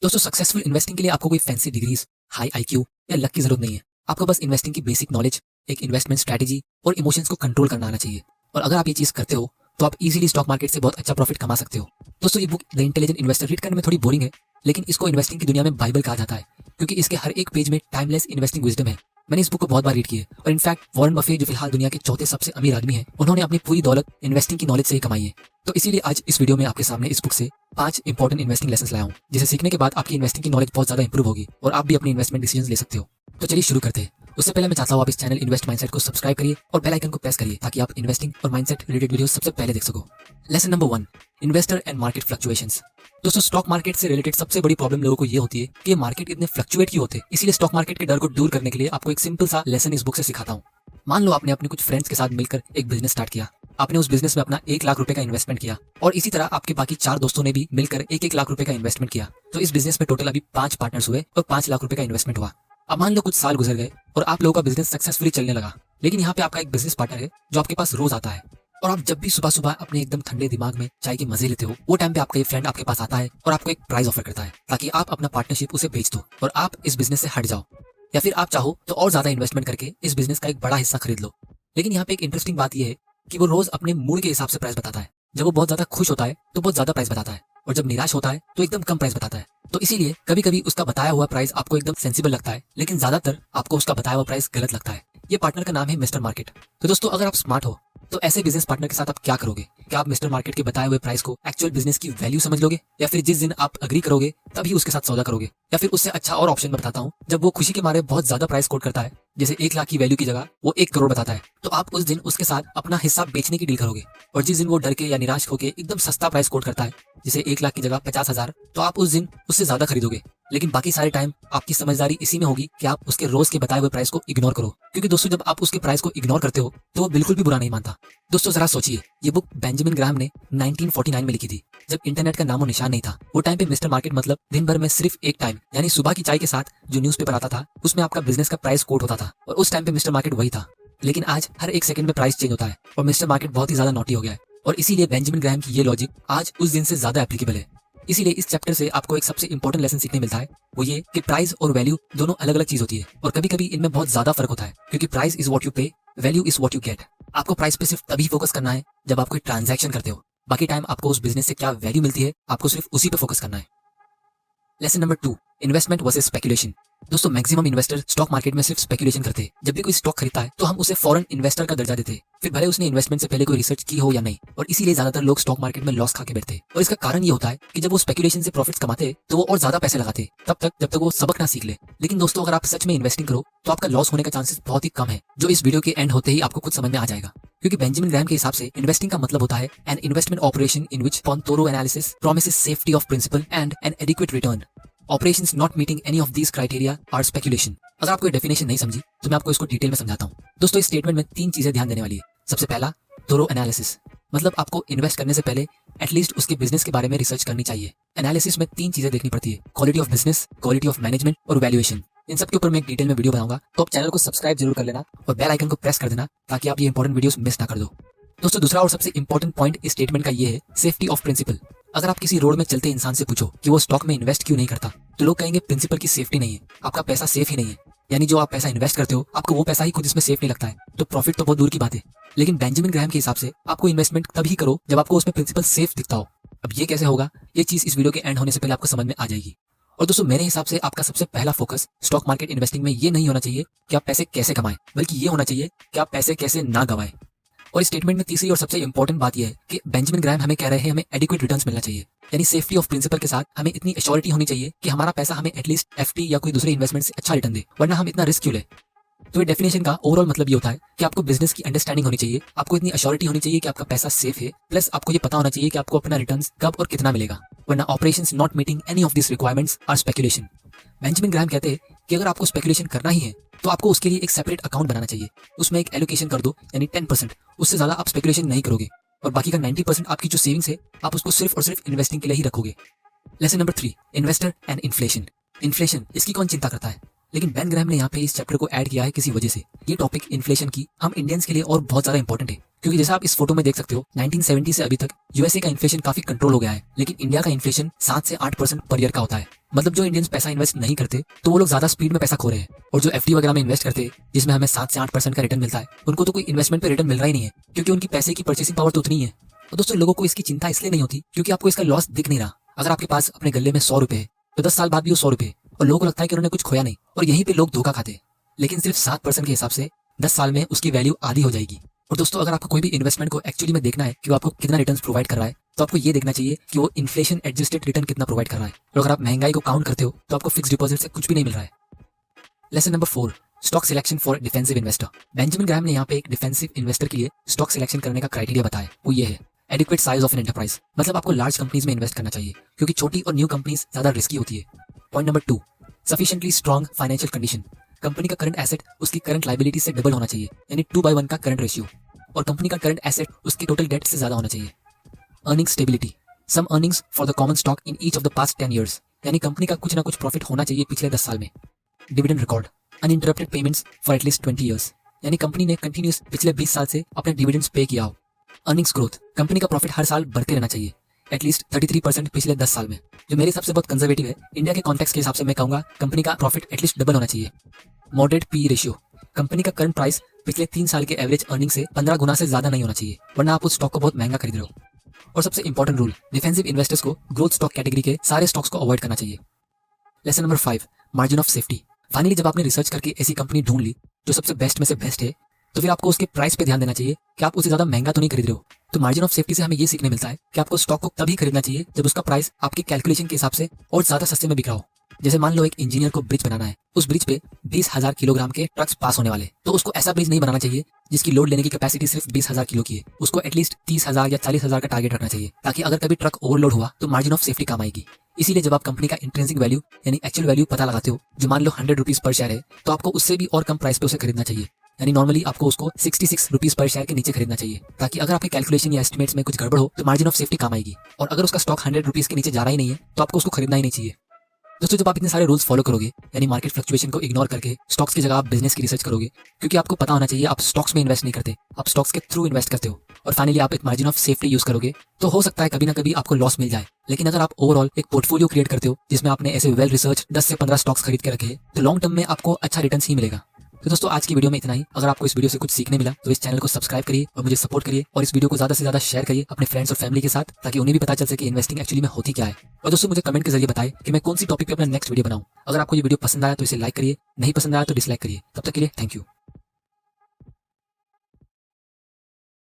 दोस्तों successful investing के लिए आपको कोई फैंसी डिग्रीज, हाई आईक्यू या लक की जरूरत नहीं है। आपको बस इन्वेस्टिंग की बेसिक नॉलेज, एक इन्वेस्टमेंट स्ट्रैटेजी और इमोशंस को कंट्रोल करना आना चाहिए। और अगर आप ये चीज करते हो तो आप इजीली स्टॉक मार्केट से बहुत अच्छा प्रॉफिट कमा सकते हो। दोस्तों ये book the intelligent investor read करने में थोड़ी बोरिंग है, लेकिन इसको इन्वेस्टिंग की दुनिया में बाइबल कहा जाता है, क्योंकि इसके हर एक पेज में टाइमलेस इन्वेस्टिंग विजडम है। मैंने इस बुक को बहुत बार रीड की है और इनफैक्ट वॉरेन बफे जो फिलहाल दुनिया के चौथे सबसे अमीर आदमी है, उन्होंने अपनी पूरी दौलत इन्वेस्टिंग की नॉलेज से ही कमाई है। तो इसीलिए आज इस वीडियो में आपके सामने इस बुक से 5 इंपॉर्टेंट इन्वेस्टिंग लेसन लाया हूँ, जिसे सीखने के बाद आपकी इन्वेस्टिंग की नॉलेज बहुत ज्यादा इंप्रूव होगी और आप भी अपनी इन्वेस्टमेंट डिसीजन ले सकते हो। तो चलिए शुरू करते हैं। उससे पहले मैं चाहता हूँ आप इस चैनल इन्वेस्ट माइंडसेट को सब्सक्राइब करिए और बेल आइकन को प्रेस करिए, ताकि आप इन्वेस्टिंग और माइंडसेट रिलेटेड वीडियो सबसे पहले देख सको। Lesson number 1, investor and market fluctuations. दोस्तों स्टॉक मार्केट से रिलेटेड सबसे बड़ी प्रॉब्लम लोगों को ये होती है कि मार्केट इतने फ्लक्चुएट क्यों होते हैं। इसीलिए स्टॉक मार्केट के डर को दूर करने के लिए आपको एक सिंपल सा लेसन इस बुक से सिखाता हूँ। मान लो आपने अपने कुछ फ्रेंड्स के साथ मिलकर एक बिजनेस स्टार्ट किया। आपने उस बिजनेस में अपना 1 लाख रुपए का इन्वेस्टमेंट किया और इसी तरह आपके बाकी 4 दोस्तों ने भी मिलकर 1-1 लाख रुपए का इन्वेस्टमेंट किया। तो इस बिजनेस में टोटल अभी 5 पार्टनर्स हुए और 5 लाख रुपए का इन्वेस्टमेंट हुआ। अब मान लो कुछ साल गुजर गए और आप लोगों का बिजनेस सक्सेसफुली चलने लगा, लेकिन यहाँ पे आपका एक बिजनेस पार्टनर है जो आपके पास रोज आता है। और आप जब भी सुबह सुबह अपने एकदम ठंडे दिमाग में चाय के मजे लेते हो, वो टाइम पे आपका ये फ्रेंड आपके पास आता है और आपको एक प्राइस ऑफर करता है, ताकि आप अपना पार्टनरशिप उसे बेच दो और आप इस बिजनेस से हट जाओ। या फिर आप चाहो तो और ज्यादा इन्वेस्टमेंट करके इस बिजनेस का एक बड़ा हिस्सा खरीद लो। लेकिन यहाँ पे एक इंटरेस्टिंग बात यह है कि वो रोज अपने मूड के हिसाब से प्राइस बताता है। जब वो बहुत ज्यादा खुश होता है तो बहुत ज्यादा प्राइस बताता है, और जब निराश होता है तो एकदम कम प्राइस बताता है। तो इसीलिए कभी कभी उसका बताया हुआ प्राइस आपको एकदम सेंसिबल लगता है, लेकिन ज्यादातर आपको उसका बताया हुआ प्राइस गलत लगता है। ये पार्टनर का नाम है मिस्टर मार्केट। तो दोस्तों अगर आप स्मार्ट हो तो ऐसे बिजनेस पार्टनर के साथ आप क्या करोगे? क्या आप मिस्टर मार्केट के बताए हुए प्राइस को एक्चुअल बिजनेस की वैल्यू समझ लोगे, या फिर जिस दिन आप अग्री करोगे तभी उसके साथ सौदा करोगे? या फिर उससे अच्छा और ऑप्शन बताता हूँ, जब वो खुशी के मारे बहुत ज्यादा प्राइस कोट करता है, जैसे 1 लाख की वैल्यू की जगह वो 1 करोड़ बताता है, तो आप उस दिन उसके साथ अपना हिस्सा बेचने की डील करोगे। और जिस दिन वो डर के या निराश होकर एकदम सस्ता प्राइस कोट करता है, जैसे 1 लाख की जगह 50,000, तो आप उस दिन उससे ज्यादा खरीदोगे। लेकिन बाकी सारे टाइम आपकी समझदारी इसी में होगी कि आप उसके रोज के बताए हुए प्राइस को इग्नोर करो, क्योंकि दोस्तों जब आप उसके प्राइस को इग्नोर करते हो तो वो बिल्कुल भी बुरा नहीं मानता। दोस्तों जरा सोचिए, ये बुक बेंजामिन ग्राहम ने 1949 में लिखी थी, जब इंटरनेट का नामो निशान नहीं था। वो टाइम पे मिस्टर मार्केट मतलब दिन भर में सिर्फ एक टाइम, यानी सुबह की चाय के साथ जो न्यूज़पेपर आता था, उसमें आपका बिजनेस का प्राइस कोट होता था, और उस टाइम पे मिस्टर मार्केट वही था। लेकिन आज हर एक सेकंड में प्राइस चेंज होता है और मिस्टर मार्केट बहुत ही ज्यादा नॉटी हो गया है, और इसीलिए बेंजामिन ग्राहम की ये लॉजिक आज उस दिन से ज्यादा एप्लीकेबल है। इसीलिए इस चैप्टर से आपको एक सबसे इंपॉर्टेंट लेसन सीखने मिलता है, वो ये कि प्राइस और वैल्यू दोनों अलग अलग चीज होती है, और कभी कभी इनमें बहुत ज्यादा फर्क होता है, क्योंकि प्राइस इज व्हाट यू पे, value is what you get. आपको प्राइस पे सिर्फ तभी फोकस करना है जब आप कोई ट्रांजैक्शन करते हो। बाकी टाइम आपको उस बिजनेस से क्या वैल्यू मिलती है, आपको सिर्फ उसी पे फोकस करना है। Lesson number 2, investment versus speculation. दोस्तों मैक्सिमम इन्वेस्टर स्टॉक मार्केट में सिर्फ स्पेकुलेशन करते हैं। जब भी कोई स्टॉक खरीदता है तो हम उसे फॉरेन इन्वेस्टर का दर्जा देते हैं, फिर भले उसने इन्वेस्टमेंट से पहले कोई रिसर्च की हो या नहीं, और इसीलिए ज्यादातर लोग स्टॉक मार्केट में लॉस खा के बैठते हैं। और इसका कारण ये होता है कि जब वो स्पेकुलेशन से प्रॉफिट्स कमाते हैं तो वो और ज्यादा पैसे लगाते हैं, तब तक जब तक वो सबक ना सीख ले। लेकिन दोस्तों अगर आप सच में इन्वेस्टिंग करो तो आपका लॉस होने का चांसेस बहुत ही कम है, जो इस वीडियो के एंड होते ही आपको कुछ समझ में आ जाएगा। क्योंकि बेंजामिन ग्राहम के हिसाब से इन्वेस्टिंग का मतलब होता है an investment operation in which upon thorough analysis promises safety of principal and an adequate return. Operations not meeting any of these criteria are speculation। अगर आपको डेफिनेशन नहीं समझी तो मैं आपको इसको डिटेल में समझाता हूँ। दोस्तों इस स्टेटमेंट में 3 चीजें ध्यान देने वाली है। सबसे पहला, थोरो एनालिसिस, मतलब आपको इन्वेस्ट करने से पहले एटलीस्ट उसके बिजनेस के बारे में रिसर्च करनी चाहिए। एनालिसिस में 3 चीजें देखनी पड़ती है, quality of business, quality of management और वैल्यूएशन। इन सब के ऊपर मैं एक डिटेल में वीडियो बनाऊंगा, तो आप चैनल को सब्सक्राइब जरूर कर लेना और बेल आइकन को प्रेस कर देना, ताकि आप ये इंपॉर्टेंट वीडियोस मिस ना कर दो। दोस्तों दूसरा और सबसे इंपॉर्टेंट पॉइंट इस स्टेटमेंट का ये है, सेफ्टी ऑफ प्रिंसिपल। अगर आप किसी रोड में चलते इंसान से पूछो कि वो स्टॉक में इन्वेस्ट क्यों नहीं करता, तो लोग कहेंगे प्रिंसिपल की सेफ्टी नहीं है, आपका पैसा सेफ ही नहीं है। यानी जो आप पैसा इन्वेस्ट करते हो आपको वो पैसा ही खुद इसमें सेफ नहीं लगता है, तो प्रॉफिट तो बहुत दूर की बात है। लेकिन बेंजामिन ग्राहम के हिसाब से आपको इन्वेस्टमेंट तभी करो जब आपको उसमें प्रिंसिपल सेफ दिखता हो। अब ये कैसे होगा, ये चीज इस वीडियो के एंड होने से पहले आपको समझ में आ जाएगी। और दोस्तों मेरे हिसाब से आपका सबसे पहला फोकस स्टॉक मार्केट इन्वेस्टिंग में ये नहीं होना चाहिए कि आप पैसे कैसे कमाएं, बल्कि ये होना चाहिए कि आप पैसे कैसे ना गवाएं। और इस स्टेटमेंट में तीसरी और सबसे इंपॉर्टेंट बात यह है कि बेंजामिन ग्राहम हमें कह रहे हैं हमें एडिक्वेट रिटर्न्स मिलना चाहिए, यानी सेफ्टी ऑफ प्रिंसिपल के साथ हमें इतनी एश्योरिटी होनी चाहिए कि हमारा पैसा हमें एटलीस्ट एफडी या कोई दूसरे इन्वेस्टमेंट से अच्छा रिटर्न दे, वरना हम इतना रिस्क क्यों ले। तो ये डेफिनेशन का ओवरऑल मतलब ये होता है कि आपको बिजनेस की अंडरस्टैंडिंग होनी चाहिए, आपको इतनी एश्योरिटी होनी चाहिए कि आपका पैसा सेफ है, प्लस आपको ये पता होना चाहिए कि आपको अपना रिटर्न्स कब और कितना मिलेगा, वरना operations not meeting any of this requirements are speculation. Benjamin Graham कहते हैं कि अगर आपको स्पेकुलेशन करना ही है तो आपको उसके लिए एक सेपरेट अकाउंट बनाना चाहिए, उसमें एक एलोकेशन कर दो, यानी 10%, उससे ज्यादा आप स्पेकुलेशन नहीं करोगे, और बाकी का 90% आपकी जो सेविंग्स है आप उसको सिर्फ और सिर्फ इन्वेस्टिंग के लिए ही रखोगे। Lesson number 3, investor and inflation. Inflation, इसकी कौन चिंता करता है? लेकिन बेन ग्रैहम ने यहाँ पे इस चैप्टर को ऐड किया है किसी वजह से। ये टॉपिक इन्फ्लेशन की हम इंडियंस के लिए और बहुत ज्यादा इंपॉर्टेंट है, क्योंकि जैसा आप इस फोटो में देख सकते हो 1970 से अभी तक यूएसए का इन्फ्लेशन काफी कंट्रोल हो गया है, लेकिन इंडिया का इन्फ्लेशन 7 से 8% पर ईयर का होता है। मतलब जो इंडियंस पैसा इन्वेस्ट नहीं करते तो वो लोग ज्यादा स्पीड में पैसा खो रहे हैं, और जो एफडी वगैरह में इन्वेस्ट करते हैं जिसमें हमें 7 से 8% का रिटर्न मिलता है, उनको तो कोई इन्वेस्टमेंट पे रिटर्न मिल रहा ही नहीं है, क्योंकि उनकी पैसे की परचेसिंग पावर तो उतनी है। और दोस्तों लोगों को इसकी चिंता इसलिए नहीं होती क्योंकि आपको इसका लॉस दिख नहीं रहा। अगर आपके पास अपने गले में 100 रुपए है तो 10 साल बाद भी वो 100 रुपए, और लोगों को लगता है कि उन्होंने कुछ खोया नहीं, और यहीं पे लोग धोखा खाते हैं। लेकिन सिर्फ 7% के हिसाब से 10 साल में उसकी वैल्यू आधी हो जाएगी। और दोस्तों अगर आपको कोई भी इन्वेस्टमेंट को एक्चुअली में देखना है कि वो आपको कितना रिटर्न प्रोवाइड कर रहा है, तो आपको ये देखना चाहिए कि वो इन्फ्लेशन एडजस्टेड रिटर्न कितना प्रोवाइड कर रहा है। और अगर आप महंगाई को काउंट करते हो तो आपको फिक्स डिपॉजिट से कुछ भी नहीं मिल रहा है। Lesson number 4, stock selection for defensive investor. Benjamin Graham ने यहाँ पे एक डिफेंसिव इन्वेस्टर के लिए स्टॉक सिलेक्शन करने का क्राइटेरिया बताया। वो ये है adequate size of an enterprise. मतलब आपको लार्ज कंपनीज में इन्वेस्ट करना चाहिए, क्योंकि छोटी और न्यू कंपनीज ज्यादा रिस्की होती है। Point number 2, sufficiently strong financial condition. Company का करंट एसेट उसकी करंट लाइबिलिटी से डबल होना चाहिए, यानी 2/1 का करंट रेशियो, और कंपनी का करंट एसेट उसकी टोटल डेट से ज्यादा होना चाहिए। Earning stability, some earnings for the common stock in each of the past 10 years, यानी कंपनी का कुछ ना कुछ प्रॉफिट होना चाहिए पिछले 10 साल में। Dividend record, uninterrupted payments for at least 20 years, यानी कंपनी ने कंटिन्यूस पिछले 20 साल से अपने डिविडेंड्स पे किया हो। अर्निंग्स ग्रोथ, कंपनी का प्रॉफिट हर साल बढ़ते रहना चाहिए, एटलीस्ट 33% पिछले 10 साल में, जो मेरे हिसाब से बहुत कंजर्वेटिव है। इंडिया के कॉन्टेक्स्ट के हिसाब से मैं कहूंगा कंपनी का प्रॉफिट एटलीस्ट डबल होना चाहिए। मॉडरेट पी रेशियो, कंपनी का करंट प्राइस पिछले 3 साल के एवरेज अर्निंग से 15 गुना से ज्यादा नहीं होना चाहिए, वरना आप उस स्टॉक को बहुत महंगा खरीद रहे हो। और सबसे इंपॉर्टेंट रूल, डिफेंसिव इन्वेस्टर्स को ग्रोथ स्टॉक कैटेगरी के सारे स्टॉक्स को अवॉइड करना चाहिए। Lesson number 5, margin of safety. Finally जब आपने रिसर्च करके ऐसी कंपनी ढूंढ ली जो सबसे बेस्ट में से बेस्ट है, तो फिर आपको उसके प्राइस पे ध्यान देना चाहिए कि आप उसे ज्यादा महंगा तो नहीं खरीद रहे हो। तो मार्जिन ऑफ सेफ्टी से हमें ये सीखने मिलता है कि आपको स्टॉक को तभी खरीदना चाहिए जब उसका प्राइस आपके कैलकुलेशन के हिसाब से और ज्यादा सस्ते में बिक रहा हो। जैसे मान लो एक इंजीनियर को ब्रिज बनाना है, उस ब्रिज पे 20,000 किलोग्राम के ट्रक्स पास होने वाले, तो उसको ऐसा ब्रिज नहीं बनाना चाहिए जिसकी लोड लेने की कैपेसिटी सिर्फ 20,000 किलो की है। उसको एटलीस्ट 30,000 या 40,000 का टारगेट रखना चाहिए, ताकि अगर कभी ट्रक ओवरलोड हुआ तो मार्जिन ऑफ सेफ्टी काम आएगी। इसीलिए जब आप कंपनी का इंट्रिंसिक वैल्यू यानी एक्चुअल वैल्यू पता लगाते हो, जो मान लो 100 रुपीज पर शेयर है, तो आपको उससे भी और कम प्राइस पे उसे खरीदना चाहिए। यानी नॉर्मली आपको उसको 66 रुपीज पर शेयर के नीचे खरीदना चाहिए, ताकि अगर आपके कैलकुलेशन या एस्टिमेट्स में कुछ गड़बड़ हो तो मार्जिन ऑफ सेफ्टी काम आएगी। और अगर उसका स्टॉक 100 रुपीज के नीचे जा रहा ही नहीं है तो आपको उसको खरीदना ही नहीं चाहिए। दोस्तों जब आप इतने सारे रूल्स फॉलो करोगे, यानी मार्केट फ्लक्चुएशन को इग्नोर करके स्टॉक्स की जगह आप बिजनेस की रिसर्च करोगे, क्योंकि आपको पता होना चाहिए आप स्टॉक्स में इन्वेस्ट नहीं करते, आप स्टॉक्स के थ्रू इन्वेस्ट करते हो, और फाइनली आप एक मार्जिन ऑफ सेफ्टी यूज करोगे, तो हो सकता है कभी ना कभी आपको लॉस मिल जाए। लेकिन अगर आप ओवरऑल एक पोर्टफोलियो क्रिएट करते हो जिसमें आपने ऐसे वेल रिसर्च 10 से 15 स्टॉक्स खरीद के रखे, तो लॉन्ग टर्म में आपको अच्छा रिटर्न ही मिलेगा। तो दोस्तों आज की वीडियो में इतना ही। अगर आपको इस वीडियो से कुछ सीखने मिला तो इस चैनल को सब्सक्राइब करिए और मुझे सपोर्ट करिए, और इस वीडियो को ज्यादा से ज्यादा शेयर करिए अपने फ्रेंड्स और फैमिली के साथ, ताकि उन्हें भी पता चल सके इन्वेस्टिंग एक्चुअली में होती क्या है। और दोस्तों मुझे कमेंट के जरिए बताएं कि मैं कौन सी टॉपिक पे अपना नेक्स्ट वीडियो बनाऊं। अगर आपको ये वीडियो पसंद आया तो इसे लाइक करिए, नहीं पसंद आया तो डिसलाइक करिए। तब तक के लिए थैंक यू।